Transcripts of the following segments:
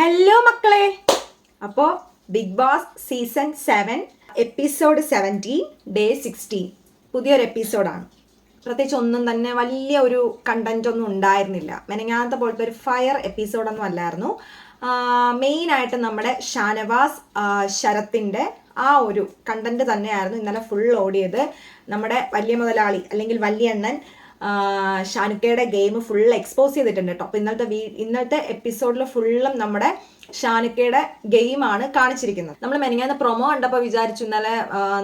Hello മക്കളെ. അപ്പോൾ Big Boss season 7 episode 17 day 16 പുതിയൊരു എപ്പിസോഡാണ്. പ്രത്യേകിച്ച് ഒന്നും തന്നെ വലിയ ഒരു കണ്ടന്റ് ഒന്നും ഉണ്ടായിരുന്നില്ല. മെനങ്ങാത്ത പോലത്തെ ഒരു ഫയർ എപ്പിസോഡൊന്നും അല്ലായിരുന്നു. മെയിനായിട്ട് നമ്മുടെ ഷാനവാസ് ശരത്തിൻ്റെ ആ ഒരു കണ്ടന്റ് തന്നെയായിരുന്നു ഇന്നലെ ഫുൾ ഓടിയത്. നമ്മുടെ വലിയ മുതലാളി അല്ലെങ്കിൽ വലിയണ്ണൻ ഷാനുക്കയുടെ ഗെയിം ഫുൾ എക്സ്പോസ് ചെയ്തിട്ടുണ്ട് കേട്ടോ. അപ്പോൾ ഇന്നത്തെ എപ്പിസോഡിൽ ഫുള്ളും നമ്മുടെ ഷാനുക്കയുടെ ഗെയിമാണ് കാണിച്ചിരിക്കുന്നത്. നമ്മൾ മെനങ്ങാന്ന് പ്രൊമോ കണ്ടപ്പോൾ വിചാരിച്ചു ഇന്നലെ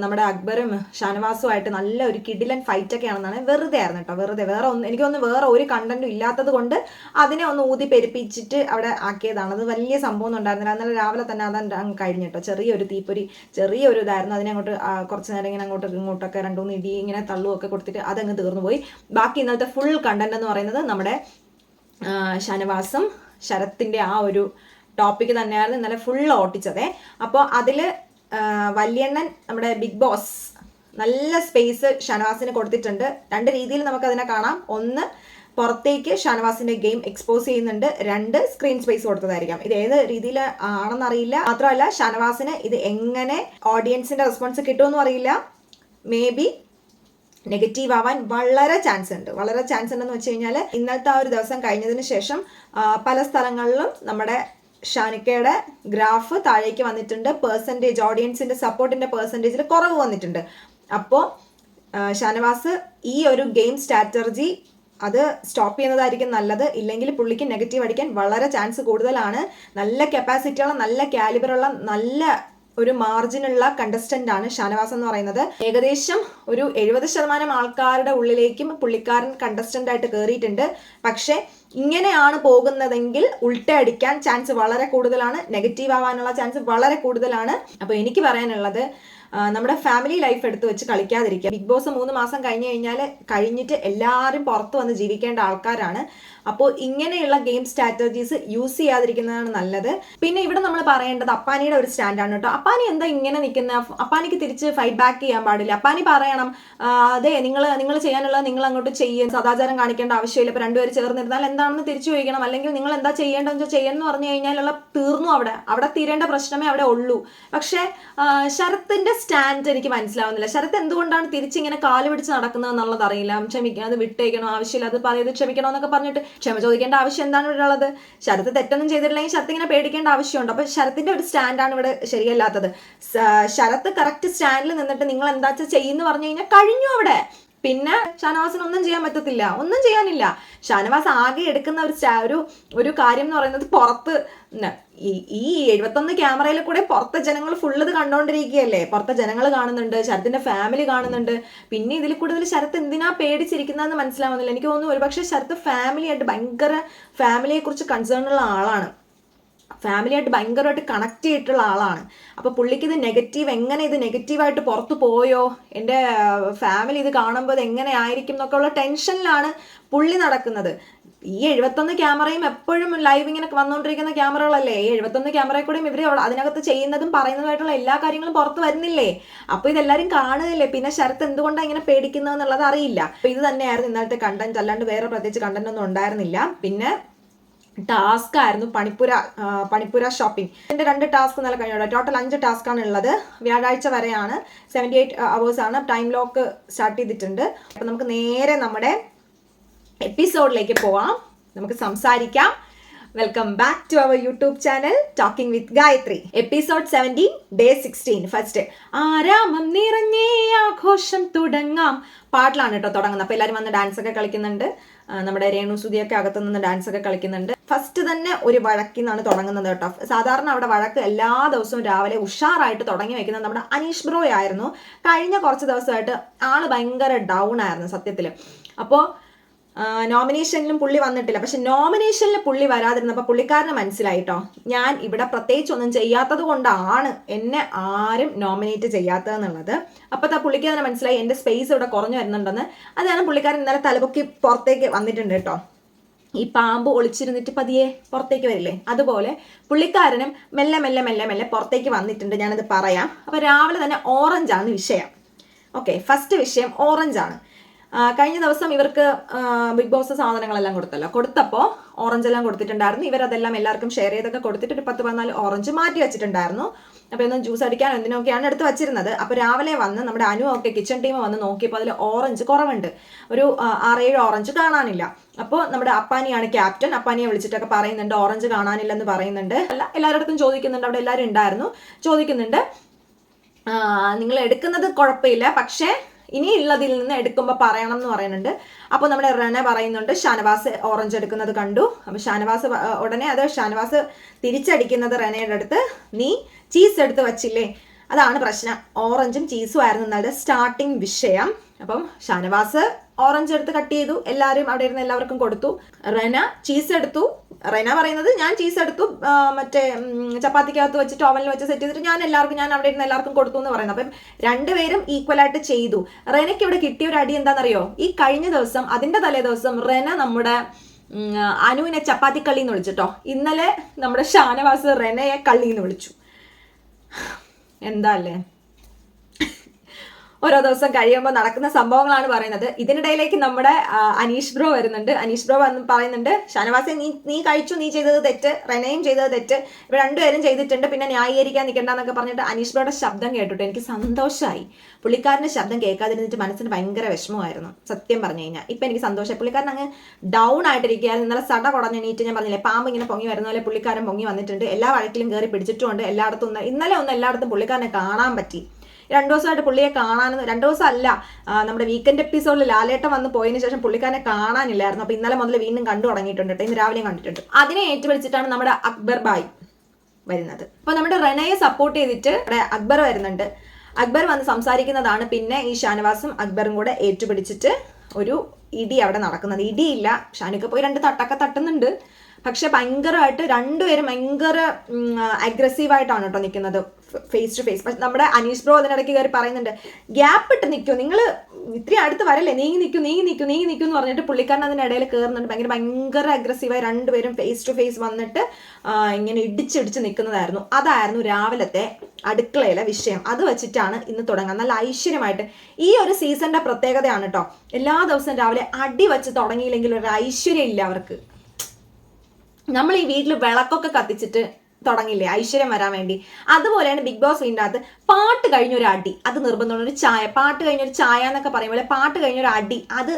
നമ്മുടെ അക്ബറും ഷാനവാസുമായിട്ട് നല്ല ഒരു കിടിലൻ ഫൈറ്റ് ഒക്കെ ആണെന്നാണ്. വെറുതെ ആയിരുന്നു കേട്ടോ, വെറുതെ. എനിക്കൊന്ന് വേറെ ഒരു കണ്ടന്റും ഇല്ലാത്തത് കൊണ്ട് അതിനെ ഒന്ന് ഊതി പെരുപ്പിച്ചിട്ട് അവിടെ ആക്കിയതാണ്. അത് വലിയ സംഭവം ഒന്നും ഉണ്ടായിരുന്നില്ല. അന്നേരം രാവിലെ തന്നെ അതങ്ങ് കഴിഞ്ഞിട്ടോ. ചെറിയൊരു തീപ്പൊരി, ചെറിയൊരു ഇതായിരുന്നു. അതിനെ അങ്ങോട്ട് കുറച്ച് നേരം ഇങ്ങനെ ഇങ്ങോട്ടൊക്കെ രണ്ടുമൂന്ന് ഇടി ഇങ്ങനെ തള്ളുമൊക്കെ കൊടുത്തിട്ട് അതങ്ങ് തീർന്നു പോയി. ബാക്കി ഇന്നത്തെ ഫുൾ കണ്ടന്റ് എന്ന് പറയുന്നത് നമ്മുടെ ഷാനവാസും ശരത്തിൻ്റെ ആ ഒരു ടോപ്പിക്ക് തന്നെയായിരുന്നു ഇന്നലെ ഫുൾ ഓട്ടിച്ചതേ. അപ്പോൾ അതിൽ വല്യണ്ണൻ നമ്മുടെ ബിഗ് ബോസ് നല്ല സ്പേസ് ഷാനവാസിന് കൊടുത്തിട്ടുണ്ട്. രണ്ട് രീതിയിൽ നമുക്കതിനെ കാണാം. ഒന്ന്, പുറത്തേക്ക് ഷാനവാസിന്റെ ഗെയിം എക്സ്പോസ് ചെയ്യുന്നുണ്ട്. രണ്ട്, സ്ക്രീൻ സ്പേസ് കൊടുത്തതായിരിക്കാം. ഇത് ഏത് രീതിയിൽ ആണെന്നറിയില്ല. മാത്രമല്ല ഷാനവാസിന് ഇത് എങ്ങനെ ഓഡിയൻസിന്റെ റെസ്പോൺസ് കിട്ടുമെന്നും അറിയില്ല. മേ ബി നെഗറ്റീവ് ആവാൻ വളരെ ചാൻസ് ഉണ്ടെന്ന് വെച്ച് കഴിഞ്ഞാൽ ഇന്നത്തെ ആ ഒരു ദിവസം കഴിഞ്ഞതിന് ശേഷം പല സ്ഥലങ്ങളിലും നമ്മുടെ ഷാനിക്കയുടെ ഗ്രാഫ് താഴേക്ക് വന്നിട്ടുണ്ട്. പെർസെൻറ്റേജ്, ഓഡിയൻസിന്റെ സപ്പോർട്ടിന്റെ പെർസെൻറ്റേജിൽ കുറവ് വന്നിട്ടുണ്ട്. അപ്പോൾ ഷാനവാസ് ഈ ഒരു ഗെയിം സ്ട്രാറ്റജി അത് സ്റ്റോപ്പ് ചെയ്യുന്നതായിരിക്കും നല്ലത്. ഇല്ലെങ്കിൽ പുള്ളിക്ക് നെഗറ്റീവ് അടിക്കാൻ വളരെ ചാൻസ് കൂടുതലാണ്. നല്ല കപ്പാസിറ്റിയുള്ള, നല്ല കാലിബറുള്ള, നല്ല ഒരു മാർജിനുള്ള കണ്ടസ്റ്റന്റ് ആണ് ഷാനവാസ് എന്ന് പറയുന്നത്. ഏകദേശം ഒരു 70% ആൾക്കാരുടെ ഉള്ളിലേക്കും പുള്ളിക്കാരൻ കണ്ടസ്റ്റന്റ് ആയിട്ട് കയറിയിട്ടുണ്ട്. പക്ഷെ ഇങ്ങനെയാണ് പോകുന്നതെങ്കിൽ ഉൾട്ട അടിക്കാൻ ചാൻസ് വളരെ കൂടുതലാണ്, നെഗറ്റീവ് ആവാനുള്ള ചാൻസ് വളരെ കൂടുതലാണ്. അപ്പോൾ എനിക്ക് പറയാനുള്ളത്, നമ്മുടെ ഫാമിലി ലൈഫ് എടുത്ത് വെച്ച് കളിക്കാതിരിക്കുക. ബിഗ് ബോസ് 3 മാസം കഴിഞ്ഞിട്ട് എല്ലാവരും പുറത്ത് വന്ന് ജീവിക്കേണ്ട ആൾക്കാരാണ്. അപ്പോൾ ഇങ്ങനെയുള്ള ഗെയിം സ്ട്രാറ്റജീസ് യൂസ് ചെയ്യാതിരിക്കുന്നതാണ് നല്ലത്. പിന്നെ ഇവിടെ നമ്മൾ പറയേണ്ടത് അപ്പാനിയുടെ ഒരു സ്റ്റാൻഡാണ് കേട്ടോ. അപ്പാനി എന്താ ഇങ്ങനെ നിൽക്കുന്നത്? അപ്പാനിക്ക് തിരിച്ച് ഫൈറ്റ് ബാക്ക് ചെയ്യാൻ പാടില്ല. അപ്പാനി പറയണം, അതെ നിങ്ങൾ ചെയ്യാനുള്ളത് നിങ്ങൾ അങ്ങോട്ട് ചെയ്യും, സദാചാരം കാണിക്കേണ്ട ആവശ്യമില്ല. ഇപ്പോൾ രണ്ടുപേർ ചേർന്നിരുന്നാൽ എന്താണെന്ന് തിരിച്ചു ചോദിക്കണം. അല്ലെങ്കിൽ നിങ്ങൾ എന്താ ചെയ്യേണ്ടതെന്ന് വെച്ചാൽ ചെയ്യണമെന്ന് പറഞ്ഞു കഴിഞ്ഞാലുള്ള തീർന്നു. അവിടെ തീരേണ്ട പ്രശ്നമേ അവിടെ ഉള്ളൂ. പക്ഷേ ശരത്തിന്റെ സ്റ്റാൻഡ് എനിക്ക് മനസ്സിലാവുന്നില്ല. ശരത്ത് എന്തുകൊണ്ടാണ് തിരിച്ചിങ്ങനെ കാല് പിടിച്ച് നടക്കുന്നത് എന്നുള്ളത് അറിയില്ല. ക്ഷമിക്കണം, അത് വിട്ടേക്കണോ, ആവശ്യമില്ല, അത് പറയത് ക്ഷമിക്കണോ എന്നൊക്കെ പറഞ്ഞിട്ട് ക്ഷമ ചോദിക്കേണ്ട ആവശ്യം എന്താണ് ഇവിടെ ഉള്ളത്? ശരത്ത് തെറ്റൊന്നും ചെയ്തിട്ടില്ലെങ്കിൽ ശരത്ത് ഇങ്ങനെ പേടിക്കേണ്ട ആവശ്യമുണ്ട്. അപ്പൊ ശരത്തിന്റെ ഒരു സ്റ്റാൻഡാണ് ഇവിടെ ശരിയല്ലാത്തത്. ശരത്ത് കറക്റ്റ് സ്റ്റാൻഡിൽ നിന്നിട്ട് നിങ്ങൾ എന്താ ചെയ്യുന്നു പറഞ്ഞു കഴിഞ്ഞാൽ കഴിഞ്ഞു അവിടെ. പിന്നെ ഷാനവാസിന് ഒന്നും ചെയ്യാൻ പറ്റത്തില്ല, ഒന്നും ചെയ്യാനില്ല. ഷാനവാസ് ആകെ എടുക്കുന്ന ഒരു കാര്യം എന്ന് പറയുന്നത്, പുറത്ത് ഈ 71 ക്യാമറയിൽ കൂടെ പുറത്തെ ജനങ്ങൾ ഫുള്ള് ഇത് കണ്ടോണ്ടിരിക്കുകയല്ലേ. പുറത്തെ ജനങ്ങൾ കാണുന്നുണ്ട്, ശരത്തിന്റെ ഫാമിലി കാണുന്നുണ്ട്. പിന്നെ ഇതിൽ കൂടുതൽ ശരത്ത് എന്തിനാ പേടിച്ചിരിക്കുന്നതെന്ന് മനസ്സിലാവുന്നില്ല. എനിക്ക് തോന്നുന്നു ഒരുപക്ഷെ ശരത്ത് ഫാമിലിയെ കുറിച്ച് കൺസേൺ ഉള്ള ആളാണ്. ഫാമിലിയായിട്ട് ഭയങ്കരമായിട്ട് കണക്ട് ചെയ്തിട്ടുള്ള ആളാണ്. അപ്പോൾ പുള്ളിക്ക് ഇത് നെഗറ്റീവായിട്ട് പുറത്തു പോയോ, എൻ്റെ ഫാമിലി ഇത് കാണുമ്പോൾ ഇത് എങ്ങനെ ആയിരിക്കും എന്നൊക്കെ ഉള്ള ടെൻഷനിലാണ് പുള്ളി നടക്കുന്നത്. ഈ 71 ക്യാമറയും എപ്പോഴും ലൈവ് ഇങ്ങനെ വന്നുകൊണ്ടിരിക്കുന്ന ക്യാമറകളല്ലേ. ഈ 71 ക്യാമറയിൽ കൂടെയും ഇവർ അതിനകത്ത് ചെയ്യുന്നതും പറയുന്നതുമായിട്ടുള്ള എല്ലാ കാര്യങ്ങളും പുറത്ത് വരുന്നില്ലേ. അപ്പോൾ ഇതെല്ലാവരും കാണുന്നില്ലേ. പിന്നെ ശരത്ത് എന്തുകൊണ്ടാണ് ഇങ്ങനെ പേടിക്കുന്നത് എന്നുള്ളത് അറിയില്ല. അപ്പോൾ ഇത് തന്നെയായിരുന്നു ഇന്നലത്തെ കണ്ടന്റ്. അല്ലാണ്ട് വേറെ പ്രത്യേകിച്ച് കണ്ടന്റ് ഒന്നും ഉണ്ടായിരുന്നില്ല. പിന്നെ ടാസ്ക് ആയിരുന്നു പണിപ്പുര ഷോപ്പിംഗ്. ഇതിന്റെ 2 ടാസ്ക് നല്ല കഴിഞ്ഞു. ടോട്ടൽ 5 ടാസ്ക്കാണ് ഉള്ളത്. വ്യാഴാഴ്ച വരെയാണ്. 78 hours ആണ്. ടൈം ലോക്ക് സ്റ്റാർട്ട് ചെയ്തിട്ടുണ്ട്. അപ്പൊ നമുക്ക് നേരെ നമ്മുടെ എപ്പിസോഡിലേക്ക് പോവാം, നമുക്ക് സംസാരിക്കാം. Welcome back to our YouTube channel talking with Gayathri. Episode 17 day 16. First, ആരാമം നിറഞ്ഞേ ആഘോഷം തുടങ്ങാം പാട്ടിലാണ് കേട്ടോ തുടങ്ങുന്നത്. അപ്പൊ എല്ലാവരും വന്ന് ഡാൻസ് ഒക്കെ കളിക്കുന്നുണ്ട്. നമ്മുടെ രേണു സുധിയൊക്കെ അകത്തു നിന്ന് ഡാൻസ് ഒക്കെ കളിക്കുന്നുണ്ട്. ഫസ്റ്റ് തന്നെ ഒരു വഴക്കിന്നാണ് തുടങ്ങുന്നത് കേട്ടോ. സാധാരണ അവിടെ വഴക്ക് എല്ലാ ദിവസവും രാവിലെ ഉഷാറായിട്ട് തുടങ്ങി വെക്കുന്നത് നമ്മുടെ അനീഷ് ബ്രോ ആയിരുന്നു. കഴിഞ്ഞ കുറച്ച് ദിവസമായിട്ട് ആള് ഭയങ്കര ഡൗൺ ആയിരുന്നു സത്യത്തിൽ. അപ്പോൾ നോമിനേഷനിലും പുള്ളി വന്നിട്ടില്ല. പക്ഷെ നോമിനേഷനിൽ പുള്ളി വരാതിരുന്നപ്പോൾ പുള്ളിക്കാരന് മനസ്സിലായിട്ടോ, ഞാൻ ഇവിടെ പ്രത്യേകിച്ച് ഒന്നും ചെയ്യാത്തത് കൊണ്ടാണ് എന്നെ ആരും നോമിനേറ്റ് ചെയ്യാത്തതെന്നുള്ളത്. അപ്പോൾ പുള്ളിക്ക് തന്നെ മനസ്സിലായി എൻ്റെ സ്പേസ് ഇവിടെ കുറഞ്ഞു വരുന്നുണ്ടെന്ന്. അതാണ് പുള്ളിക്കാരൻ ഇന്നലെ തലപൊക്കി പുറത്തേക്ക് വന്നിട്ടുണ്ട് കേട്ടോ. ഈ പാമ്പ് ഒളിച്ചിരുന്നിട്ട് പതിയെ പുറത്തേക്ക് വരില്ലേ, അതുപോലെ പുള്ളിക്കാരനും മെല്ലെ പുറത്തേക്ക് വന്നിട്ടുണ്ട്. ഞാനത് പറയാം. അപ്പോൾ രാവിലെ തന്നെ ഓറഞ്ചാണ് വിഷയം. ഓക്കെ, ഫസ്റ്റ് വിഷയം ഓറഞ്ചാണ്. കഴിഞ്ഞ ദിവസം ഇവർക്ക് ബിഗ് ബോസ് സാധനങ്ങളെല്ലാം കൊടുത്തപ്പോൾ ഓറഞ്ച് എല്ലാം കൊടുത്തിട്ടുണ്ടായിരുന്നു. ഇവരതെല്ലാം എല്ലാവർക്കും ഷെയർ ചെയ്തൊക്കെ കൊടുത്തിട്ട് ഒരു 10-14 ഓറഞ്ച് മാറ്റി വെച്ചിട്ടുണ്ടായിരുന്നു. അപ്പോൾ ഒന്ന് ജ്യൂസ് അടിക്കാൻ എന്തിനൊക്കെയാണ് എടുത്ത് വെച്ചിരുന്നത്. അപ്പോൾ രാവിലെ വന്ന് നമ്മുടെ അനുവൊക്കെ കിച്ചൺ ടീം വന്ന് നോക്കിയപ്പോൾ അതിൽ ഓറഞ്ച് കുറവുണ്ട്. ഒരു 6-7 ഓറഞ്ച് കാണാനില്ല. അപ്പോൾ നമ്മുടെ അപ്പാനിയാണ് ക്യാപ്റ്റൻ. അപ്പാനിയെ വിളിച്ചിട്ടൊക്കെ പറയുന്നുണ്ട് ഓറഞ്ച് കാണാനില്ലെന്ന് പറയുന്നുണ്ട്. എല്ലാവരുടെ അടുത്തും ചോദിക്കുന്നുണ്ട്, അവിടെ എല്ലാവരും ഉണ്ടായിരുന്നു, ചോദിക്കുന്നുണ്ട് നിങ്ങൾ എടുക്കുന്നത് കുഴപ്പമില്ല, പക്ഷേ ഇനിയുള്ളതിൽ നിന്ന് എടുക്കുമ്പോൾ പറയണം എന്ന് പറയുന്നുണ്ട്. അപ്പോൾ നമ്മുടെ റന പറയുന്നുണ്ട് ഷാനവാസ് ഓറഞ്ച് എടുക്കുന്നത് കണ്ടു. അപ്പോൾ ഷാനവാസ് ഉടനെ അത് ഷാനവാസ് തിരിച്ചടിക്കുന്നത് റനയുടെ അടുത്ത്, നീ ചീസ് എടുത്ത് വച്ചില്ലേ, അതാണ് പ്രശ്നം. ഓറഞ്ചും ചീസും ആയിരുന്നു എന്നാണ് സ്റ്റാർട്ടിങ് വിഷയം. അപ്പം ഷാനവാസ് ഓറഞ്ച് എടുത്ത് കട്ട് ചെയ്തു, എല്ലാവരും അവിടെ ഇരുന്ന് എല്ലാവർക്കും കൊടുത്തു. റന ചീസ് എടുത്തു. റന പറയുന്നത് ഞാൻ ചീസ് എടുത്തു, മറ്റേ ചപ്പാത്തിക്കകത്ത് വെച്ചിട്ട് ഓവനിൽ വെച്ച് സെറ്റ് ചെയ്തിട്ട് ഞാൻ അവിടെ ഇരുന്ന് എല്ലാവർക്കും കൊടുത്തു എന്ന് പറയുന്നത്. അപ്പം രണ്ടുപേരും ഈക്വലായിട്ട് ചെയ്തു. റനയ്ക്ക് ഇവിടെ കിട്ടിയ ഒരു അടി എന്താണെന്നറിയോ? ഈ കഴിഞ്ഞ ദിവസം അതിന്റെ തലേ ദിവസം റന നമ്മുടെ അനുവിനെ ചപ്പാത്തി കള്ളിന്ന് വിളിച്ചിട്ടോ. ഇന്നലെ നമ്മുടെ ഷാനവാസ് റനയെ കള്ളിന്ന് വിളിച്ചു. എന്താ അല്ലേ, ഓരോ ദിവസം കഴിയുമ്പോൾ നടക്കുന്ന സംഭവങ്ങളാണ് പറയുന്നത്. ഇതിനിടയിലേക്ക് നമ്മുടെ അനീഷ് ബ്രോ വരുന്നുണ്ട്. അനീഷ് ബ്രോ വന്ന് പറയുന്നുണ്ട് ഷാനവാസെ നീ കഴിച്ചു, നീ ചെയ്തത് തെറ്റ്, റെനയും ചെയ്തത് തെറ്റ്, ഇവർ രണ്ടുപേരും ചെയ്തിട്ടുണ്ട്, പിന്നെ ന്യായീകരിക്കാൻ നിൽക്കണ്ടെന്നൊക്കെ പറഞ്ഞിട്ട് അനീഷ് ബ്രോയുടെ ശബ്ദം കേട്ടിട്ട് എനിക്ക് സന്തോഷമായി. പുള്ളിക്കാരൻ്റെ ശബ്ദം കേൾക്കാതിരുന്നിട്ട് മനസ്സിന് ഭയങ്കര വിഷമമായിരുന്നു സത്യം പറഞ്ഞു കഴിഞ്ഞാൽ. ഇപ്പം എനിക്ക് സന്തോഷമായി. പുള്ളിക്കാരൻ അങ്ങ് ഡൗൺ ആയിട്ടിരിക്കുകയായിരുന്നു. ഇന്നലെ സട കുടഞ്ഞ് എണീറ്റ് ഞാൻ പറഞ്ഞില്ലേ, പാമ്പ് ഇങ്ങനെ പൊങ്ങി വരുന്ന പോലെ പുള്ളിക്കാരൻ പൊങ്ങി വന്നിട്ടുണ്ട്. എല്ലാ വഴക്കിലും കയറി പിടിച്ചിട്ടുമുണ്ട്. ഇന്നലെ എല്ലായിടത്തും പുള്ളിക്കാരനെ കാണാൻ പറ്റി. 2 ദിവസമായിട്ട് പുള്ളിയെ കാണാനെന്ന്, 2 ദിവസം അല്ല, നമ്മുടെ വീക്കെൻഡ് എപ്പിസോഡിൽ ലാലേട്ടൻ വന്ന് പോയതിനു ശേഷം പുള്ളിക്കാരനെ കാണാനില്ലായിരുന്നു. അപ്പോൾ ഇന്നലെ മുതൽ വീണ്ടും കണ്ടു തുടങ്ങിയിട്ടുണ്ട് കേട്ടോ. ഇന്ന് രാവിലെയും കണ്ടിട്ടുണ്ട്. അതിനെ ഏറ്റുപിടിച്ചിട്ടാണ് നമ്മുടെ അക്ബർ ബായ് വരുന്നത്. അപ്പോൾ നമ്മുടെ റെനയെ സപ്പോർട്ട് ചെയ്തിട്ട് ഇവിടെ അക്ബർ വരുന്നുണ്ട്. അക്ബർ വന്ന് സംസാരിക്കുന്നതാണ്. പിന്നെ ഈ ഷാനവാസും അക്ബറും കൂടെ ഏറ്റുപിടിച്ചിട്ട് ഒരു ഇടി അവിടെ നടക്കുന്നത്. ഇടിയില്ല, ഷാനുക്ക് പോയി 2 തട്ടൊക്കെ തട്ടുന്നുണ്ട്. പക്ഷെ ഭയങ്കരമായിട്ട് രണ്ടുപേരും ഭയങ്കര അഗ്രസീവായിട്ടാണ് കേട്ടോ നിൽക്കുന്നത്, ഫേസ് ടു ഫേസ്. പക്ഷെ നമ്മുടെ അനീഷ് ബ്രോ അതിനിടയ്ക്ക് കയറി പറയുന്നുണ്ട്, ഗ്യാപ്പ് ഇട്ട് നിൽക്കൂ, നിങ്ങൾ ഇത്രയും അടുത്ത് വരല്ലേ, നീങ്ങി നിൽക്കൂ എന്ന് പറഞ്ഞിട്ട് പുള്ളിക്കാരൻ അതിനിടയിൽ കയറുന്നുണ്ട്. ഭയങ്കര അഗ്രസീവായി രണ്ടുപേരും ഫേസ് ടു ഫേസ് വന്നിട്ട് ഇങ്ങനെ ഇടിച്ച് നിൽക്കുന്നതായിരുന്നു. അതായിരുന്നു രാവിലത്തെ അടുക്കളയിലെ വിഷയം. അത് വെച്ചിട്ടാണ് ഇന്ന് തുടങ്ങുക. നല്ല ഐശ്വര്യമായിട്ട്. ഈ ഒരു സീസണിന്റെ പ്രത്യേകതയാണ് കേട്ടോ, എല്ലാ ദിവസവും രാവിലെ അടി വെച്ച് തുടങ്ങിയില്ലെങ്കിൽ ഒരു ഐശ്വര്യം ഇല്ല അവർക്ക്. നമ്മൾ ഈ വീട്ടിൽ വിളക്കൊക്കെ കത്തിച്ചിട്ട് തുടങ്ങില്ലേ ഐശ്വര്യം വരാൻ വേണ്ടി, അതുപോലെയാണ് ബിഗ് ബോസ് വീടിൻ്റെ അകത്ത് പാട്ട് കഴിഞ്ഞൊരു അടി, അത് നിർബന്ധമാണ്. ഒരു ചായ, പാട്ട് കഴിഞ്ഞൊരു ചായ എന്നൊക്കെ പറയുമ്പോൾ പാട്ട് കഴിഞ്ഞൊരു അടി, അത്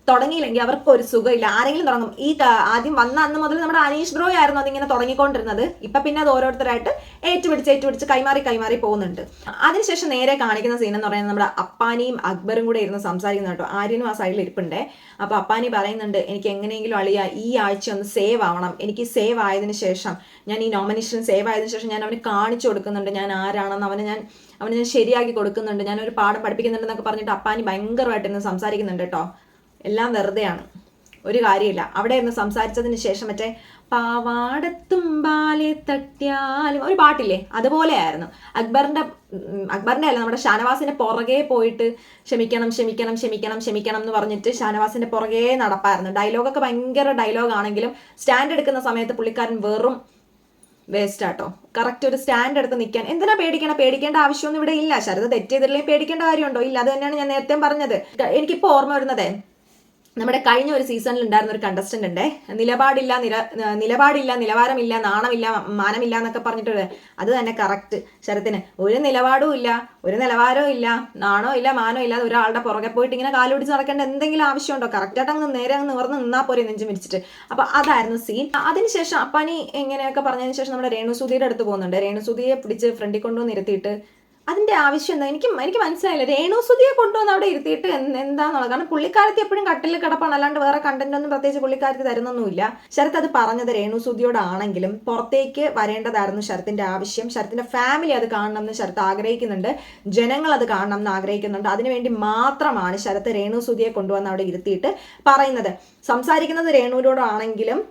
തുടങ്ങിയില്ലെങ്കിൽ അവർക്ക് ഒരു സുഖമില്ല. ആരെങ്കിലും തുടങ്ങും. ഈ ആദ്യം വന്ന അന്ന് മുതൽ നമ്മുടെ അനീഷ് ബ്രോ ആയിരുന്നു അതിങ്ങനെ തുടങ്ങിക്കൊണ്ടിരുന്നത്. ഇപ്പം പിന്നെ അത് ഓരോരുത്തരായിട്ട് ഏറ്റുപിടിച്ച് കൈമാറി പോകുന്നുണ്ട്. അതിനുശേഷം നേരെ കാണിക്കുന്ന സീൻ എന്ന് പറയുന്നത് നമ്മുടെ അപ്പാനിയും അക്ബറും കൂടെ ഇരുന്ന് സംസാരിക്കുന്ന കേട്ടോ. ആര്യനും ആ സൈഡിൽ ഇരിപ്പുണ്ടേ. അപ്പോൾ അപ്പാനി പറയുന്നുണ്ട്, എനിക്ക് എങ്ങനെയെങ്കിലും അളിയ ഈ ആഴ്ച ഒന്ന് സേവ് ആവണം. എനിക്ക് സേവ് ആയതിനു ശേഷം, ഞാൻ ഈ നോമിനേഷൻ സേവ് ആയതിനു ശേഷം ഞാൻ അവന് കാണിച്ചു കൊടുക്കുന്നുണ്ട് ഞാൻ ആരാണെന്ന്. അവനെ ഞാൻ ശരിയാക്കി കൊടുക്കുന്നുണ്ട്, ഞാനൊരു പാഠം പഠിപ്പിക്കുന്നുണ്ടെന്നൊക്കെ പറഞ്ഞിട്ട് അപ്പാനി ഭയങ്കരമായിട്ടിരുന്ന് സംസാരിക്കുന്നുണ്ട് കേട്ടോ. എല്ലാം വെറുതെയാണ്, ഒരു കാര്യമില്ല. അവിടെ ഇരുന്ന് സംസാരിച്ചതിന് ശേഷം മറ്റേ പാവാടത്തുമ്പാലെ തട്ടിയാലും ഒരു പാട്ടില്ലേ, അതുപോലെയായിരുന്നു. അക്ബറിന്റെ അല്ല, നമ്മുടെ ഷാനവാസിന്റെ പുറകെ പോയിട്ട് ക്ഷമിക്കണം എന്ന് പറഞ്ഞിട്ട് ഷാനവാസിന്റെ പുറകെ നടപ്പായിരുന്നു. ഡയലോഗൊക്കെ ഭയങ്കര ഡയലോഗാണെങ്കിലും സ്റ്റാൻഡ് എടുക്കുന്ന സമയത്ത് പുള്ളിക്കാരൻ വെറും വേസ്റ്റ് ആട്ടോ. കറക്റ്റ് ഒരു സ്റ്റാൻഡ് എടുത്ത് നിൽക്കാൻ എന്തിനാ പേടിക്കേണ്ട ആവശ്യമൊന്നും ഇവിടെ ഇല്ല. ശരത് തെറ്റ് ചെയ്തില്ലെങ്കിൽ പേടിക്കേണ്ട കാര്യമുണ്ടോ? ഇല്ല. അത് തന്നെയാണ് ഞാൻ നേരത്തെ പറഞ്ഞത്. എനിക്കിപ്പോൾ ഓർമ്മ വരുന്നതേ, നമ്മുടെ കഴിഞ്ഞ ഒരു സീസണിൽ ഉണ്ടായിരുന്ന ഒരു കണ്ടസ്റ്റന്റ് ഉണ്ടേ, നിലപാടില്ല, നിലവാരമില്ല, നാണമില്ല, മാനമില്ല എന്നൊക്കെ പറഞ്ഞിട്ട്. അത് തന്നെ കറക്റ്റ്. ശരത്തിന് ഒരു നിലപാടും ഇല്ല, ഒരു നിലവാരവും ഇല്ല, നാണോ ഇല്ല, മാനോ ഇല്ലാതെ ഒരാളുടെ പുറകെ പോയിട്ട് ഇങ്ങനെ കാലുപിടിച്ച് നടക്കേണ്ട എന്തെങ്കിലും ആവശ്യമുണ്ടോ? കറക്റ്റായിട്ട് അങ്ങ് നേരെ നിവർന്ന് നിന്നാൽ പോരെ നെഞ്ചു മിരിച്ചിട്ട്. അപ്പൊ അതായിരുന്നു സീൻ. അതിനുശേഷം അപ്പാനി എങ്ങനെയൊക്കെ പറഞ്ഞതിന് ശേഷം നമ്മുടെ രേണുസുതിയുടെ അടുത്ത് പോകുന്നുണ്ട്. രേണുസുതിയെ പിടിച്ച് ഫ്രണ്ടിൽ കൊണ്ടുവന്ന് ഇരുത്തിയിട്ട് അതിന്റെ ആവശ്യം എന്താ എനിക്ക് മനസ്സിലായില്ല. രേണുസുതിയെ കൊണ്ടുവന്ന് അവിടെ ഇരുത്തിയിട്ട് എന്താന്നുള്ളത്. കാരണം പുള്ളിക്കാരത്തി എപ്പോഴും കട്ടിൽ കിടപ്പാണ്, അല്ലാണ്ട് വേറെ കണ്ടന്റ് ഒന്നും പ്രത്യേകിച്ച് പുള്ളിക്കാരത്തി തരുന്നൊന്നുമില്ല. ശരത്ത് അത് പറഞ്ഞത് രേണുസുതിയോടാണെങ്കിലും പുറത്തേക്ക് വരേണ്ടതായിരുന്നു ശരത്തിന്റെ ആവശ്യം. ശരത്തിന്റെ ഫാമിലി അത് കാണണം എന്ന് ശരത്ത് ആഗ്രഹിക്കുന്നുണ്ട്, ജനങ്ങൾ അത് കാണണം എന്ന് ആഗ്രഹിക്കുന്നുണ്ട്. അതിനുവേണ്ടി മാത്രമാണ് ശരത്ത് രേണുസുതിയെ കൊണ്ടുവന്ന് അവിടെ ഇരുത്തിയിട്ട് പറയുന്നത്. സംസാരിക്കുന്നത് രേണുവിനോടാണെങ്കിലും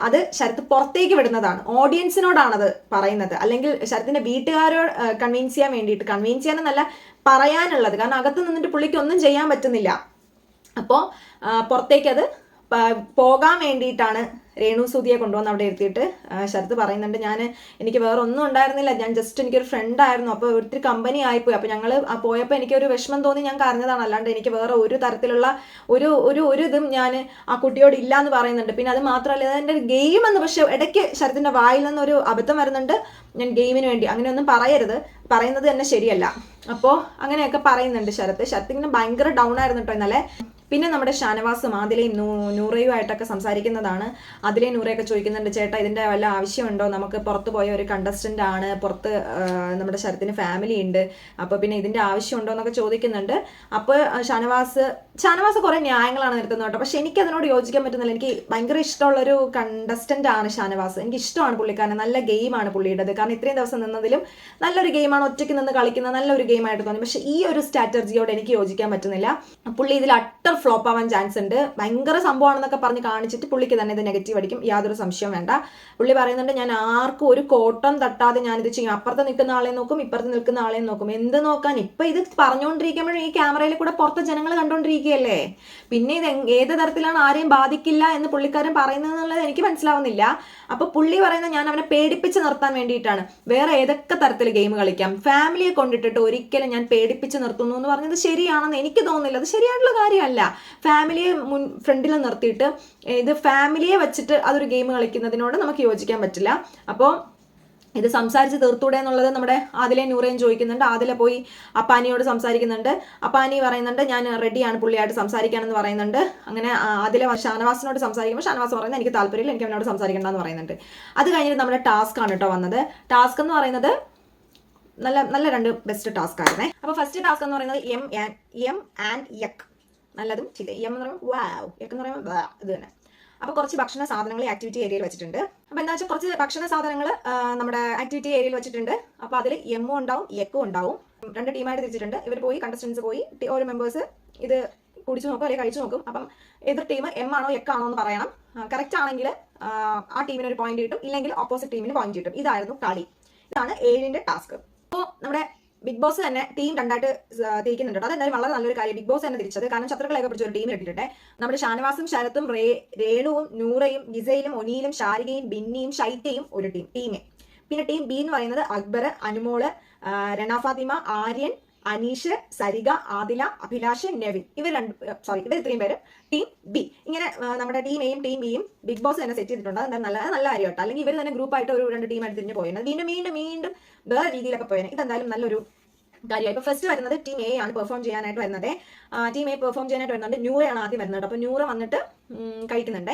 അത് ശരത്ത് പുറത്തേക്ക് വിടുന്നതാണ്, ഓഡിയൻസിനോടാണത് പറയുന്നത്. അല്ലെങ്കിൽ ശരത്തിന്റെ വീട്ടുകാരോട് കൺവിൻസ് ചെയ്യാനെന്നല്ല പറയാനുള്ളത്. കാരണം അകത്ത് നിന്നിട്ട് പുള്ളിക്ക് ഒന്നും ചെയ്യാൻ പറ്റുന്നില്ല. അപ്പോൾ പുറത്തേക്ക് അത് പോകാൻ വേണ്ടിയിട്ടാണ് രേണു സുധിയെ കൊണ്ടുവന്ന് അവിടെ ഇരുത്തിയിട്ട് ശരത്ത് പറയുന്നുണ്ട്, എനിക്ക് വേറെ ഒന്നും ഉണ്ടായിരുന്നില്ല, ഞാൻ ജസ്റ്റ് എനിക്കൊരു ഫ്രണ്ട് ആയിരുന്നു, അപ്പോൾ ഒത്തിരി കമ്പനി ആയിപ്പോയി, അപ്പോൾ ഞങ്ങൾ പോയപ്പോൾ എനിക്കൊരു വിഷമം തോന്നി ഞാൻ കരഞ്ഞതാണ്, അല്ലാണ്ട് എനിക്ക് വേറെ ഒരു തരത്തിലുള്ള ഒരു ഇതും ഞാൻ ആ കുട്ടിയോട് ഇല്ല എന്ന് പറയുന്നുണ്ട്. പിന്നെ അത് മാത്രമല്ല, അതെൻ്റെ ഗെയിം എന്ന്, പക്ഷെ ഇടയ്ക്ക് ശരത്തിൻ്റെ വായിൽ നിന്നൊരു അബദ്ധം വരുന്നുണ്ട്, ഞാൻ ഗെയിമിന് വേണ്ടി അങ്ങനെയൊന്നും പറയരുത്, പറയുന്നത് തന്നെ ശരിയല്ല. അപ്പോൾ അങ്ങനെയൊക്കെ പറയുന്നുണ്ട് ശരത്ത് ഇങ്ങനെ ഭയങ്കര ഡൗൺ ആയിരുന്നു കേട്ടോ ഇന്നലെ. പിന്നെ നമ്മുടെ ഷാനവാസും ആദിലയും നൂറയും ആയിട്ടൊക്കെ സംസാരിക്കുന്നതാണ്. അതിലെ നൂറയൊക്കെ ചോദിക്കുന്നുണ്ട്, ചേട്ടാ ഇതിൻ്റെ വല്ല ആവശ്യമുണ്ടോ, നമുക്ക് പുറത്ത് പോയ ഒരു കണ്ടസ്റ്റൻ്റ് ആണ്, പുറത്ത് നമ്മുടെ ശരത്തിന് ഫാമിലി ഉണ്ട്, അപ്പോൾ പിന്നെ ഇതിൻ്റെ ആവശ്യമുണ്ടോ എന്നൊക്കെ ചോദിക്കുന്നുണ്ട്. അപ്പോൾ ഷാനവാസ് കുറേ ന്യായങ്ങളാണ് നിൽക്കുന്നത് കേട്ടോ, പക്ഷെ എനിക്ക് അതിനോട് യോജിക്കാൻ പറ്റുന്നില്ല. എനിക്ക് ഭയങ്കര ഇഷ്ടമുള്ളൊരു കണ്ടസ്റ്റൻ്റ് ആണ് ഷാനവാസ്, എനിക്ക് ഇഷ്ടമാണ് പുള്ളിക്കാരൻ, നല്ല ഗെയിമാണ് പുള്ളിയുടേത്. കാരണം ഇത്രയും ദിവസം നിന്നതിലും നല്ലൊരു ഗെയിമാണ്, ഒറ്റയ്ക്ക് നിന്ന് കളിക്കുന്ന നല്ലൊരു ഗെയിമായിട്ട് തോന്നി. പക്ഷേ ഈ ഒരു സ്ട്രാറ്റജിയോട് എനിക്ക് യോജിക്കാൻ പറ്റുന്നില്ല. പുള്ളി ഇതിൽ അട്ടർ ഫ്ലോപ്പ് ആവാൻ ചാൻസ് ഉണ്ട്. ഭയങ്കര സംഭവമാണെന്നൊക്കെ പറഞ്ഞ് കാണിച്ചിട്ട് പുള്ളിക്ക് തന്നെ ഇത് നെഗറ്റീവ് അടിക്കും, യാതൊരു സംശയവും വേണ്ട. പുള്ളി പറയുന്നുണ്ട്, ഞാൻ ആർക്കും ഒരു കോട്ടം തട്ടാതെ ഞാനിത് ചെയ്യും, അപ്പുറത്ത് നിൽക്കുന്ന ആളെ നോക്കും, ഇപ്പുറത്ത് നിൽക്കുന്ന ആളെ നോക്കും, എന്ത് നോക്കാൻ. ഇപ്പം ഇത് പറഞ്ഞുകൊണ്ടിരിക്കുമ്പോഴും ഈ ക്യാമറയിൽ കൂടെ പുറത്തെ ജനങ്ങൾ കണ്ടുകൊണ്ടിരിക്കുകയല്ലേ, പിന്നെ ഇത് ഏത് തരത്തിലാണ് ആരെയും ബാധിക്കില്ല എന്ന് പുള്ളിക്കാരൻ പറയുന്നത് എന്നുള്ളത് എനിക്ക് മനസ്സിലാവുന്നില്ല. അപ്പോൾ പുള്ളി പറയുന്നത് ഞാൻ അവനെ പേടിപ്പിച്ച് നിർത്താൻ വേണ്ടിയിട്ടാണ്, വേറെ ഏതൊക്കെ തരത്തിൽ ഗെയിം കളിക്കാം, ഫാമിലിയെ കൊണ്ടിട്ടിട്ട് ഒരിക്കലും ഞാൻ പേടിപ്പിച്ച് നിർത്തുന്നു എന്ന് പറഞ്ഞത് ശരിയാണെന്ന് എനിക്ക് തോന്നുന്നില്ല. അത് ശരിയായിട്ടുള്ള കാര്യമല്ല. ഫാമിലിയെ ഫ്രണ്ടിൽ നിർത്തിയിട്ട് ഇത് ഫാമിലിയെ വെച്ചിട്ട് അതൊരു ഗെയിം കളിക്കുന്നതിനോട് നമുക്ക് യോജിക്കാൻ പറ്റില്ല. അപ്പോൾ ഇത് സംസാരിച്ച് തീർത്തൂടെ എന്നുള്ളത് നമ്മുടെ ആദിലെ നൂറയും ചോദിക്കുന്നുണ്ട്. ആദില പോയി അപ്പാനിയോട് സംസാരിക്കുന്നുണ്ട്. അപ്പാനി പറയുന്നുണ്ട്, ഞാൻ റെഡിയാണ് പുള്ളിയായിട്ട് സംസാരിക്കാനെന്ന് പറയുന്നുണ്ട്. അങ്ങനെ ആദില ഷാനവാസിനോട് സംസാരിക്കുമ്പോൾ ഷാനവാസ് പറയുന്നത്, എനിക്ക് താല്പര്യമില്ല, എനിക്ക് അവനോട് സംസാരിക്കേണ്ടെന്ന് പറയുന്നുണ്ട്. അത് കഴിഞ്ഞിട്ട് നമ്മുടെ ടാസ്ക് ആണ് കേട്ടോ വന്നത്. ടാസ്ക് എന്ന് പറയുന്നത് നല്ല രണ്ട് ബെസ്റ്റ് ടാസ്ക് ആയിരുന്നേ. അപ്പോൾ ഫസ്റ്റ് ടാസ്ക് എന്ന് പറയുന്നത് എം ആൻഡ് യക്ക്, നല്ലതും ചില എം എന്ന് പറയുമ്പോൾ വാവ്, യക്ക് എന്ന് പറയുമ്പോൾ ഇത് തന്നെ. അപ്പോൾ കുറച്ച് ഭക്ഷണ സാധനങ്ങൾ ആക്ടിവിറ്റി ഏരിയയിൽ വെച്ചിട്ടുണ്ട്. അപ്പോൾ എന്താ വെച്ചാൽ കുറച്ച് ഭക്ഷണ സാധനങ്ങൾ നമ്മുടെ ആക്ടിവിറ്റി ഏരിയയിൽ വെച്ചിട്ടുണ്ട്. അപ്പോൾ അതിൽ എമ്മും ഉണ്ടാവും യക്കും ഉണ്ടാവും. രണ്ട് ടീമായിട്ട് തിരിച്ചിട്ടുണ്ട്. ഇവർ പോയി, കണ്ടസ്റ്റൻസ് പോയി, ഓരോ മെമ്പേഴ്സ് ഇത് കുടിച്ചു നോക്കും അല്ലെങ്കിൽ കഴിച്ചു നോക്കും. അപ്പം എതിർ ടീം എം ആണോ യക്കാണോ എന്ന് പറയണം. കറക്റ്റ് ആണെങ്കിൽ ആ ടീമിന് ഒരു പോയിന്റ് കിട്ടും, ഇല്ലെങ്കിൽ ഓപ്പോസിറ്റ് ടീമിന് പോയിന്റ് കിട്ടും. ഇതായിരുന്നു കളി. ഇതാണ് 7ന്റെ ടാസ്ക്. അപ്പോൾ നമ്മുടെ ബിഗ് ബോസ് തന്നെ ടീം രണ്ടായിട്ട് തിരിക്കുന്നുണ്ട്. അതെന്തായാലും വളരെ നല്ലൊരു കാര്യം, ബിഗ് ബോസ് തന്നെ തിരിച്ചത്. കാരണം ശത്രുക്കളെയൊക്കെ പിടിച്ച ഒരു ടീം ഇട്ടിട്ടുണ്ട്. നമ്മുടെ ഷാനവാസും ശരത്തും രേണുവും നൂറയും ഗിസയിലും ഒനിയിലും ഷാരികയും ബിന്നിയും ഷൈറ്റയും ഒരു ടീം. പിന്നെ ടീം ബി എന്ന് പറയുന്നത് അക്ബർ, അനുമോള്, രണ ഫാത്തിമ, ആര്യൻ, അനീഷ്, സരിക, ആദില, അഭിലാഷ്, നെവിൻ, ഇവർ ഇത്രയും പേര് ടീം ബി. ഇങ്ങനെ നമ്മുടെ ടീം എയും ടീം ബിയും ബിഗ് ബോസ് തന്നെ സെറ്റ് ചെയ്തിട്ടുണ്ട്. അത് നല്ല കാര്യം കേട്ടോ. അല്ലെങ്കിൽ ഇവർ തന്നെ ഗ്രൂപ്പായിട്ട് ഒരു രണ്ട് ടീമായിട്ട് തിരിഞ്ഞ് പോയത്, വീണ്ടും വേറെ രീതിയിലൊക്കെ പോയത്. ഇതെന്തായാലും നല്ലൊരു കാര്യമായി. ഇപ്പോൾ ഫസ്റ്റ് വരുന്നത് ടീം എ ആണ് പെർഫോം ചെയ്യാനായിട്ട് വരുന്നത്. ടീം എ പെർഫോം ചെയ്യാനായിട്ട് വരുന്നുണ്ട്. ന്യൂറയാണ് ആദ്യം വരുന്നത്. അപ്പോൾ ന്യൂറ വന്നിട്ട് കഴിക്കുന്നുണ്ട്.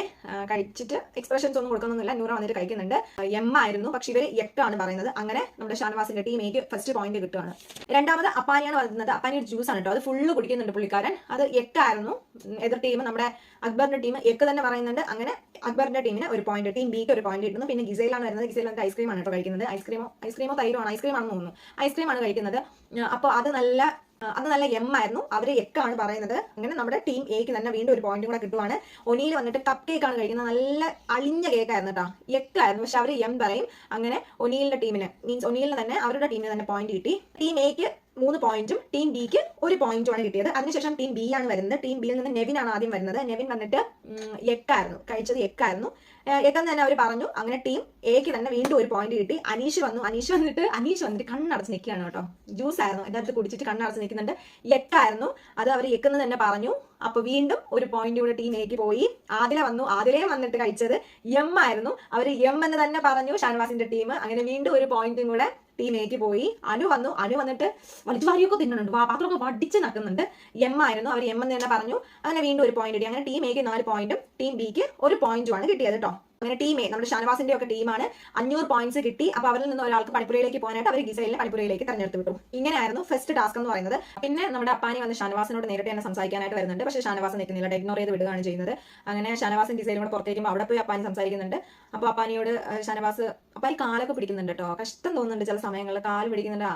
കഴിച്ചിട്ട് എക്സ്പ്രഷൻസ് ഒന്നും കൊടുക്കുന്നൊന്നുമില്ല. ന്യൂറ വന്നിട്ട് കഴിക്കുന്നുണ്ട്. എം ആയിരുന്നു, പക്ഷെ ഇവർ യക്കാണ് പറയുന്നത്. അങ്ങനെ നമ്മുടെ ഷാനവാസിന്റെ ടീം എക്ക് ഫസ്റ്റ് പോയിന്റ് കിട്ടുകയാണ്. രണ്ടാമത് അപ്പാനിയാണ് വരുന്നത്. അപ്പാനി ഒരു ജ്യൂസ് ആണ് കേട്ടോ, അത് ഫുള്ള് കുടിക്കുന്നുണ്ട് പുള്ളിക്കാരൻ. അത് യക്കായിരുന്നു. എതിർ ടീം നമ്മുടെ അക്ബറിന്റെ ടീം യക്ക് തന്നെ പറയുന്നുണ്ട്. അങ്ങനെ അക്ബറിന്റെ ടീമിന് ഒരു പോയിന്റ്, ടീം ബിക്ക് ഒരു പോയിന്റ് കിട്ടുന്നു. പിന്നെ ഗിസയിലാണ് വരുന്നത്. ഗിസയിൽ വന്നിട്ട് ഐസ്ക്രീമാണ് കേട്ടോ കഴിക്കുന്നത്. ഐസ്ക്രീമോ തൈരുമാണ്, ഐസ്ക്രീമാണെന്ന് തോന്നുന്നു. ഐസ്ക്രീമാണ് കഴിക്കുന്നത്. അപ്പോൾ അത് നല്ല എം ആയിരുന്നു. അവർ യക്കാണ് പറയുന്നത്. അങ്ങനെ നമ്മുടെ ടീം എക്ക് തന്നെ വീണ്ടും ഒരു പോയിന്റും കൂടെ കിട്ടുവാണ്. ഒനിയിൽ വന്നിട്ട് കപ്പ് കേക്ക് ആണ് കഴിക്കുന്നത്. നല്ല അളിഞ്ഞ കേക്കായിരുന്നു കേട്ടോ, യക്കായിരുന്നു, പക്ഷെ അവർ എം പറയും. അങ്ങനെ ഒനിയിലിന്റെ ടീമിന് മീൻസ് ഒനിയിലിന് തന്നെ അവരുടെ ടീമിന് തന്നെ പോയിന്റ് കിട്ടി. ടീം എക്ക് 3 പോയിന്റും ടീം ബിക്ക് 1 പോയിന്റുമാണ് കിട്ടിയത്. അതിനുശേഷം ടീം ബി ആണ് വരുന്നത്. ടീം ബിയിൽ നിന്ന് നെവിൻ ആണ് ആദ്യം വരുന്നത്. നെവിൻ വന്നിട്ട് യക്കായിരുന്നു കഴിച്ചത്, യക്കായിരുന്നു. യക്കെന്ന് തന്നെ അവർ പറഞ്ഞു. അങ്ങനെ ടീം എക്ക് തന്നെ വീണ്ടും ഒരു പോയിന്റ് കിട്ടി. അനീഷ് വന്നിട്ട് കണ്ണടച്ച് നിൽക്കുകയാണ് കേട്ടോ. ജ്യൂസ് ആയിരുന്നു, ഇതിനകത്ത് കുടിച്ചിട്ട് കണ്ണടച്ച് നിൽക്കുന്നുണ്ട്. യക്കായിരുന്നു, അത് അവർ യക്കെന്ന് തന്നെ പറഞ്ഞു. അപ്പൊ വീണ്ടും ഒരു പോയിന്റ് കൂടെ ടീം എക്ക് പോയി. ആദിലയും വന്നിട്ട് കഴിച്ചത് എം ആയിരുന്നു. അവർ എം എന്ന് തന്നെ പറഞ്ഞു ഷാനവാസിന്റെ ടീം. അങ്ങനെ വീണ്ടും ഒരു പോയിന്റും കൂടെ ടീം എക്ക് പോയി. അനു വന്നിട്ട് വലിച്ചു വാരിയൊക്കെ തിന്നുന്നുണ്ട്, പാത്രമൊക്കെ വടിച്ച് നക്കുന്നുണ്ട്. എം ആയിരുന്നു, അവർ എം എന്ന് തന്നെ പറഞ്ഞു. അങ്ങനെ വീണ്ടും ഒരു പോയിന്റ് കിട്ടി. അങ്ങനെ ടീം എക്ക് 4 പോയിന്റും ടീം ബിക്ക് 1 പോയിന്റുമാണ് കിട്ടിയത് കേട്ടോ. അങ്ങനെ ടീം എ നമ്മുടെ ഷാനവാസിന്റെ ഒക്കെ ടീമാണ്. 500 പോയിന്റ്സ് കിട്ടി. അപ്പോൾ അവരിൽ നിന്ന് ഒരാൾക്ക് പണിപ്പുരയിലേക്ക് പോകാനായിട്ട് അവർ ഗിസയിലിനെ പണിപ്പുരയിലേക്ക് തെരഞ്ഞെടുത്ത് വിട്ടു. ഇങ്ങനെയായിരുന്നു ഫസ്റ്റ് ടാസ്ക് എന്ന് പറയുന്നത്. പിന്നെ നമ്മുടെ അപ്പാനി വന്ന് ഷാനവാസിനോട് നേരിട്ട് തന്നെ സംസാരിക്കാനായിട്ട് വരുന്നുണ്ട്. പക്ഷേ ഷാനവാസ് നിൽക്കുന്നില്ല, ഇഗ്നോർ ചെയ്ത് വിടുകയാണ് ചെയ്യുന്നത്. അങ്ങനെ ഷാനവാസും ഗിസയിലും കൂടെ പുറത്തേക്കുമ്പോൾ അവിടെ പോയി അപ്പാനി സംസാരിക്കുന്നുണ്ട്. അപ്പോൾ അപ്പാനിയോട് അപ്പാനി കാലൊക്കെ പിടിക്കുന്നുണ്ട് കേട്ടോ. കഷ്ടം തോന്നുന്നുണ്ട് ചില സമയങ്ങളിൽ, കാല് പിടിക്കുന്നുണ്ട്.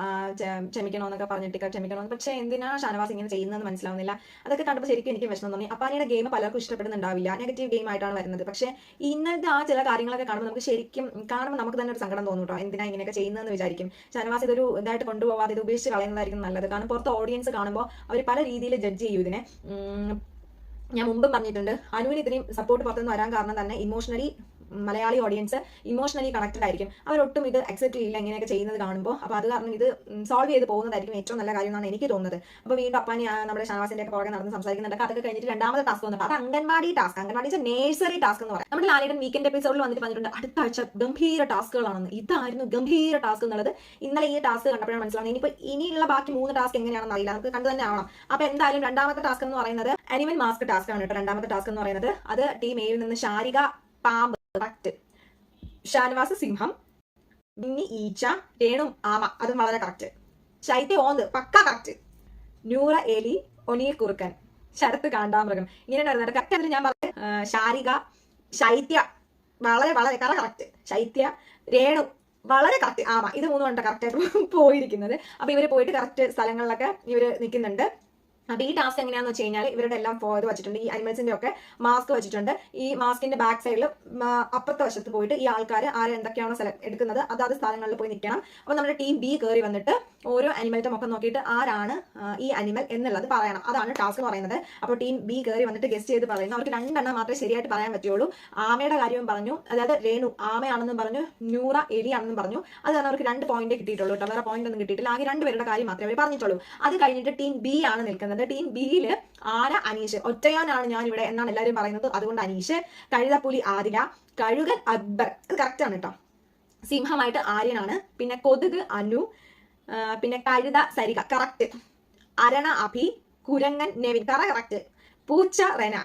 ക്ഷമിക്കണമെന്നൊക്കെ പറഞ്ഞിട്ട് ക്ഷമിക്കണമെന്ന്. പക്ഷേ എന്തിനാണ് ഷാനവാസ് ഇങ്ങനെ ചെയ്യുന്നതെന്ന് മനസ്സിലാവുന്നില്ല. അതൊക്കെ കണ്ടപ്പോൾ ശരിക്കും എനിക്ക് വിഷമം തോന്നി. അപ്പാനിയുടെ ഗെയിം പലർക്കും ഇഷ്ടപ്പെടുന്നുണ്ടാവില്ല, നെഗറ്റീവ് ഗെയിം ആയിട്ടാണ് വരുന്നത്. പക്ഷേ ഇന്നത്തെ ആ ചില കാര്യങ്ങളൊക്കെ കാണുമ്പോൾ നമുക്ക് തന്നെ ഒരു സങ്കടം തോന്നും കേട്ടോ. എന്തിനാ ഇങ്ങനെയൊക്കെ ചെയ്യുന്നതെന്ന് വിചാരിക്കും. ഷാനവാസ് ഇതൊരു ഇതായിട്ട് കൊണ്ടുപോകാതെ ഇത് ഉപേക്ഷിച്ച് കളയുന്നതായിരിക്കും നല്ലത്. കാരണം പുറത്ത് ഓഡിയൻസ് കാണുമ്പോൾ അവർ പല രീതിയിൽ ജഡ്ജ് ചെയ്യും ഇതിനെ. ഞാൻ മുമ്പ് പറഞ്ഞിട്ടുണ്ട്, അനുവിന് ഇത്രയും സപ്പോർട്ട് പുറത്തുനിന്ന് വരാൻ കാരണം തന്നെ emotionally Malayali audience emotionally connected ആയിരിക്കും. അവരൊട്ടും ഇത് അക്സെപ്റ്റ് ചെയ്യില്ല ഇങ്ങനെയൊക്കെ ചെയ്യുന്നത് കാണുമ്പോൾ. അപ്പോൾ അത് കാരണം ഇത് സോൾവ് ചെയ്ത് പോകുന്നതായിരിക്കും ഏറ്റവും നല്ല കാര്യം എന്നാണ് എനിക്ക് തോന്നുന്നത്. അപ്പോൾ വീണ്ടും അപ്പാനി നമ്മുടെ ഷാനവാസിന്റെ ഒക്കെ പുറകെ നടന്ന് സംസാരിക്കുന്നുണ്ട്. അതൊക്കെ കഴിഞ്ഞിട്ട് രണ്ടാമത്തെ ടാസ്ക് വന്നിട്ട് അത് anganwadi task, anganwadi nursery task എന്ന് പറയാം. നമ്മുടെ ലാലേട്ടൻ വീക്കെൻഡ് എപ്പിസോഡിൽ പറഞ്ഞിട്ടുണ്ട് അടുത്ത ആഴ്ച ഗംഭീര ടാസ്കുകളാണെന്ന്. ഇതായിരുന്നു ഗംഭീര ടാസ്ക് എന്നുള്ളത് ഇന്നലെ ഈ ടാസ്ക് കണ്ടപ്പോഴാണ് മനസ്സിലാവുന്നത്. ഇനിയിപ്പോൾ ഇനിയുള്ള ബാക്കി 3 ടാസ്ക് എങ്ങനെയാണെന്ന് അറിയില്ല, നമുക്ക് കണ്ടു തന്നെ ആവണം. അപ്പോൾ എന്തായാലും രണ്ടാമത്തെ ടാസ്ക് എന്ന് പറയുന്നത് അനിമൽ മാസ്ക് ടാസ്ക് ആണ് കേട്ടോ. രണ്ടാമത്തെ ടാസ്ക് എന്ന് പറയുന്നത് അത് ടീം എയിൽ നിന്ന് ശാരിക പാമ്പ്, കറക്റ്റ്. ഷാനവാസ് സിംഹം, ബിന്നി ഈച്ച, രേണു ആമ, അതും വളരെ കറക്റ്റ്. ശൈത്യ ഓന്ത് പക്ക കറക്റ്റ്. നൂറ എലി, ഒനീൽ കുറുക്കൻ, ശരത്ത് കാണ്ടാമൃഗം, ഇങ്ങനെ കറക്റ്റ്. അതിൽ ഞാൻ പറഞ്ഞു ശാരിക, ശൈത്യ വളരെ വളരെ കറക്റ്റ്, ശൈത്യ, രേണു വളരെ കറക്റ്റ്, ആമ, ഇത് 3 കൊണ്ട് കറക്റ്റായിട്ട് പോയിരിക്കുന്നത്. അപ്പൊ ഇവര് പോയിട്ട് കറക്റ്റ് സ്ഥലങ്ങളിലൊക്കെ ഇവര് നിൽക്കുന്നുണ്ട്. അപ്പോൾ ഈ ടാസ്ക് എങ്ങനെയാണെന്ന് വെച്ച് കഴിഞ്ഞാൽ ഇവരുടെ എല്ലാം ഇത് വെച്ചിട്ടുണ്ട്, ഈ അനിമൽസിന്റെ ഒക്കെ മാസ്ക് വെച്ചിട്ടുണ്ട്. ഈ മാസ്കിന്റെ ബാക്ക് സൈഡിൽ അപ്പുറത്തെ വശത്ത് പോയിട്ട് ഈ ആൾക്കാർ എന്തൊക്കെയാണോ എടുക്കുന്നത് അതാത് സ്ഥലങ്ങളിൽ പോയി നിൽക്കണം. അപ്പോൾ നമ്മുടെ ടീം ബി കയറി വന്നിട്ട് ഓരോ അനിമലിന്റെ മുഖം നോക്കിയിട്ട് ആരാണ് ഈ അനിമൽ എന്നുള്ളത് പറയണം. അതാണ് ടാസ്ക് പറയുന്നത്. അപ്പോൾ ടീം ബി കയറി വന്നിട്ട് ഗസ്റ്റ് ചെയ്ത് പറയുന്നു. അവർക്ക് 2 എണ്ണം മാത്രമേ ശരിയായിട്ട് പറയാൻ പറ്റുള്ളൂ. ആമയുടെ കാര്യവും പറഞ്ഞു, അതായത് രേണു ആമയാണെന്നും പറഞ്ഞു, നൂറ എലിയാണെന്നും പറഞ്ഞു. അത് കാരണം അവർക്ക് 2 പോയിന്റ് കിട്ടിയിട്ടുള്ളൂ കേട്ടോ, വേറെ പോയിന്റ് ഒന്നും കിട്ടിയിട്ടില്ല. ആകെ 2 പേരുടെ കാര്യം മാത്രമേ അവർ പറഞ്ഞിട്ടുള്ളൂ. അത് കഴിഞ്ഞിട്ട് ടീം ബി ആണ് നിൽക്കുന്നത്. ടീം ബിയിൽ ആന അനീഷ്, ഒറ്റയാനാണ് ഞാൻ ഇവിടെ എന്നാണ് എല്ലാവരും പറയുന്നത്, അതുകൊണ്ട് അനീഷ്. കഴുതപ്പുലി ആതിര, കഴുകൻ അക്ബർ, ഇത് കറക്റ്റ് ആണ് കേട്ടോ. സിംഹമായിട്ട് ആര്യനാണ്. പിന്നെ കൊതുക് അനു, പിന്നെ കഴുത സരിക, കറക്റ്റ്. അരണ അഭി, കുരങ്ങൻ നെവിൻ, കറക്റ്റ്. പൂച്ച റെന.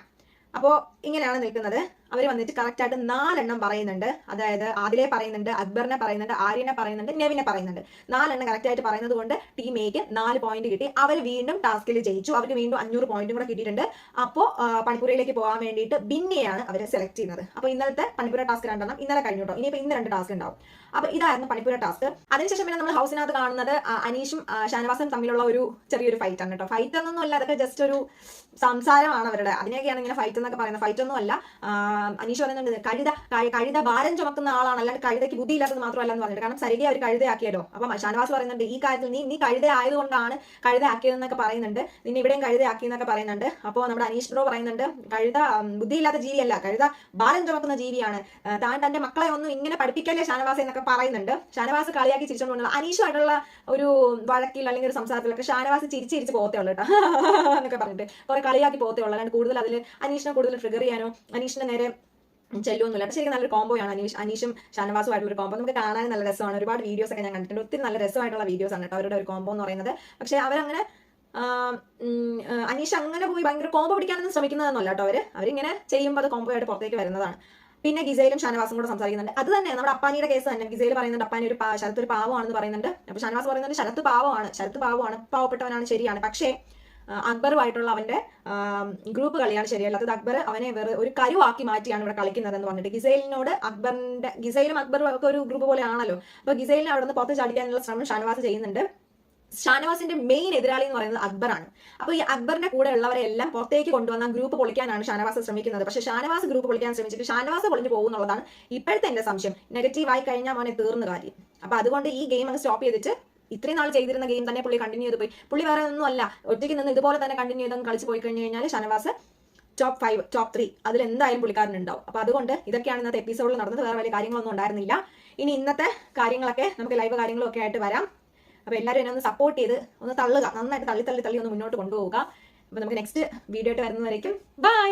അപ്പോൾ ഇങ്ങനെയാണ് നിൽക്കുന്നത്. അവർ വന്നിട്ട് കറക്റ്റ് ആയിട്ട് 4 എണ്ണം പറയുന്നുണ്ട്. അതായത് ആദിലെ പറയുന്നുണ്ട്, അക്ബറിനെ പറയുന്നുണ്ട്, ആര്യനെ പറയുന്നുണ്ട്, നെവിനെ പറയുന്നുണ്ട്. 4 എണ്ണം കറക്റ്റ് ആയിട്ട് പറയുന്നത് കൊണ്ട് ടീം എക്ക് 4 പോയിന്റ് കിട്ടി. അവർ വീണ്ടും ടാസ്കിൽ ജയിച്ചു. അവർക്ക് വീണ്ടും 500 പോയിന്റും കൂടെ കിട്ടിയിട്ടുണ്ട്. അപ്പോൾ പണിപ്പുരയിലേക്ക് പോകാൻ വേണ്ടിയിട്ട് ബിന്നെയാണ് അവർ സെലക്ട് ചെയ്യുന്നത്. അപ്പോൾ ഇന്നലത്തെ പണിപ്പുര ടാസ്ക് 2 എണ്ണം ഇന്നലെ കഴിഞ്ഞു കേട്ടോ. ഇനിയിപ്പോൾ ഇന്ന് 2 ടാസ്ക് ഉണ്ടാവും. അപ്പോൾ ഇതായിരുന്നു പണിപ്പുര ടാസ്ക്. അതിനുശേഷം പിന്നെ നമ്മൾ ഹൗസിനകത്ത് കാണുന്നത് അനീഷും ഷാനവാസും തമ്മിലുള്ള ഒരു ചെറിയൊരു ഫൈറ്റ് ആണ് കേട്ടോ. ഫൈറ്റ് ഒന്നും അല്ല, അതൊക്കെ ജസ്റ്റ് ഒരു സംസാരമാണ് അവരുടെ. അതിനൊക്കെയാണ് ഇങ്ങനെ ഫൈറ്റ് എന്നൊക്കെ പറയുന്നത്. ഫൈറ്റ് ഒന്നും അല്ല. അനീഷ് പറയുന്നുണ്ട് കഴുത ഭാരം ചുമക്കുന്ന ആളാണ്, അല്ലാണ്ട് കഴുതയ്ക്ക് ബുദ്ധിയില്ലാത്തത് മാത്രമല്ല എന്ന് പറഞ്ഞിട്ട്. കാരണം സരികെ അവർ കഴുതയാക്കിയല്ലോ. അപ്പം ഷാനവാസ് പറയുന്നുണ്ട് ഈ കാര്യത്തിൽ നീ കഴുത ആയതുകൊണ്ടാണ് കഴുതയാക്കിയതെന്നൊക്കെ പറയുന്നുണ്ട്, നിന്നെ ഇവിടെയും കഴുതയാക്കി എന്നൊക്കെ പറയുന്നുണ്ട്. അപ്പോൾ നമ്മുടെ അനീഷ് ബ്രോ പറയുന്നുണ്ട് കഴുത ബുദ്ധിയില്ലാത്ത ജീവിയല്ല, കഴുത ഭാരം ചുമക്കുന്ന ജീവിയാണ്, താൻ തന്റെ മക്കളെ ഒന്നും ഇങ്ങനെ പഠിപ്പിക്കല്ലേ ഷാനവാസ് എന്നൊക്കെ പറയുന്നുണ്ട്. ഷാനവാസ് കളിയാക്കി ചിരിച്ചുകൊണ്ടുള്ള അനീഷുമായിട്ടുള്ള ഒരു വഴക്കിൽ അല്ലെങ്കിൽ ഒരു സംസാരത്തിലൊക്കെ ഷാനവാസ് ചിരിച്ച് പോകത്തേ ഉള്ളൂ കേട്ടോ എന്നൊക്കെ പറഞ്ഞിട്ട് കുറെ കളിയാക്കി പോകത്തേ ഉള്ളൂ. അല്ലാണ്ട് കൂടുതൽ അതിൽ അനീഷിനെ കൂടുതൽ ട്രിഗർ ചെയ്യാനോ അനീഷിന്റെ നേരെ ചെല്ലുമൊന്നുമില്ല. പക്ഷേ ശരിക്കും നല്ലൊരു കോമ്പോയാണ് അനീഷും ഷാനവാസുമായിട്ടുള്ള ഒരു കോമ്പോ. നമുക്ക് കാണാൻ നല്ല രസമാണ്. ഒരുപാട് വീഡിയോസ് ഒക്കെ ഞാൻ കണ്ടിട്ടുണ്ട്. ഒത്തിരി നല്ല രസമായിട്ടുള്ള വീഡിയോസ് ആണ് കേട്ടോ അവരുടെ ഒരു കോമ്പോ എന്ന് പറയുന്നത്. പക്ഷേ അവരങ്ങനെ അനീഷ് അങ്ങനെ പോയി ഭയങ്കര കോമ്പോ പിടിക്കാനൊന്നും ശ്രമിക്കുന്നതെന്നല്ല കേട്ടോ. അവരിങ്ങനെ ചെയ്യുമ്പോൾ അത് കോമ്പോ ആയിട്ട് പുറത്തേക്ക് വരുന്നതാണ്. പിന്നെ ഗിസയിലും ഷാനവാസും കൂടെ സംസാരിക്കുന്നുണ്ട്. അത് തന്നെ നമ്മുടെ അപ്പാനിയുടെ കേസ് തന്നെ. ഗിസയിൽ പറയുന്നുണ്ട് അപ്പാനി ശരത്ത് ഒരു പാവമാണെന്ന് പറയുന്നുണ്ട്. അപ്പോൾ ഷാനവാസ് പറയുന്നുണ്ട് ശരത്ത് പാവമാണ്, പാവപ്പെട്ടവനാണ്, ശരിയാണ്. പക്ഷേ അക്ബറുമായിട്ടുള്ള അവന്റെ ഗ്രൂപ്പ് കളിയാണ് ശരിയല്ലാത്തത്. അക്ബർ അവനെ വേറെ ഒരു കരുവാക്കി മാറ്റിയാണ് ഇവിടെ കളിക്കുന്നത് എന്ന് പറഞ്ഞിട്ട് ഗിസൈലിനോട് ഗിസൈലും അക്ബറും ഒക്കെ ഒരു ഗ്രൂപ്പ് പോലെ ആണല്ലോ. അപ്പൊ ഗിസൈലിനെ അവിടെ നിന്ന് പുറത്ത് ചാടിക്കാനുള്ള ശ്രമം ഷാനവാസ് ചെയ്യുന്നുണ്ട്. ഷാനവാസിന്റെ മെയിൻ എതിരാളി എന്ന് പറയുന്നത് അക്ബറാണ്. അപ്പോൾ ഈ അക്ബറിന്റെ കൂടെ ഉള്ളവരെ എല്ലാം പുറത്തേക്ക് കൊണ്ടുവന്ന ഗ്രൂപ്പ് പൊളിക്കാനാണ് ഷാനവാസ് ശ്രമിക്കുന്നത്. പക്ഷേ ഷാനവാസ് ഗ്രൂപ്പ് പൊളിക്കാൻ ശ്രമിച്ചിട്ട് ഷാനവാസ് പൊളിഞ്ഞു പോകുന്നുള്ളതാണ് ഇപ്പോഴത്തെ എന്റെ സംശയം. നെഗറ്റീവായി കഴിഞ്ഞാൽ മോനെ തീർന്ന കാര്യം. അപ്പൊ അതുകൊണ്ട് ഈ ഗെയിം അങ്ങ് സ്റ്റോപ്പ് ചെയ്തിട്ട് ഇത്രയും നാൾ ചെയ്തിരുന്ന ഗെയിം തന്നെ പുള്ളി കണ്ടിന്യൂ ചെയ്ത് പോയി. പുള്ളി വേറെ ഒന്നും അല്ല, ഒറ്റയ്ക്ക് നിന്ന് ഇതുപോലെ തന്നെ കണ്ടിന്യൂ ചെയ്ത് കളിച്ച് പോയി കഴിഞ്ഞ് കഴിഞ്ഞാൽ ഷാനവാസ് ടോപ്പ് 5 ടോപ്പ് 3 അതിൽ എന്തായാലും പുള്ളിക്കാരനുണ്ടാവും. അപ്പോൾ അതുകൊണ്ട് ഇതൊക്കെയാണ് ഇന്നത്തെ എപ്പിസോഡിൽ നടന്നത്. വേറെ വലിയ കാര്യങ്ങളൊന്നും ഉണ്ടായിരുന്നില്ല. ഇനി ഇന്നത്തെ കാര്യങ്ങളൊക്കെ നമുക്ക് ലൈവ് കാര്യങ്ങളൊക്കെ ആയിട്ട് വരാം. അപ്പോൾ എല്ലാവരും എന്നെ ഒന്ന് സപ്പോർട്ട് ചെയ്ത് ഒന്ന് തള്ളുക, നന്നായിട്ട് തള്ളി ഒന്ന് മുന്നോട്ട് കൊണ്ടുപോവുക. അപ്പോൾ നമുക്ക് നെക്സ്റ്റ് വീഡിയോ ആയിട്ട് വരുന്നതായിരിക്കും. ബൈ.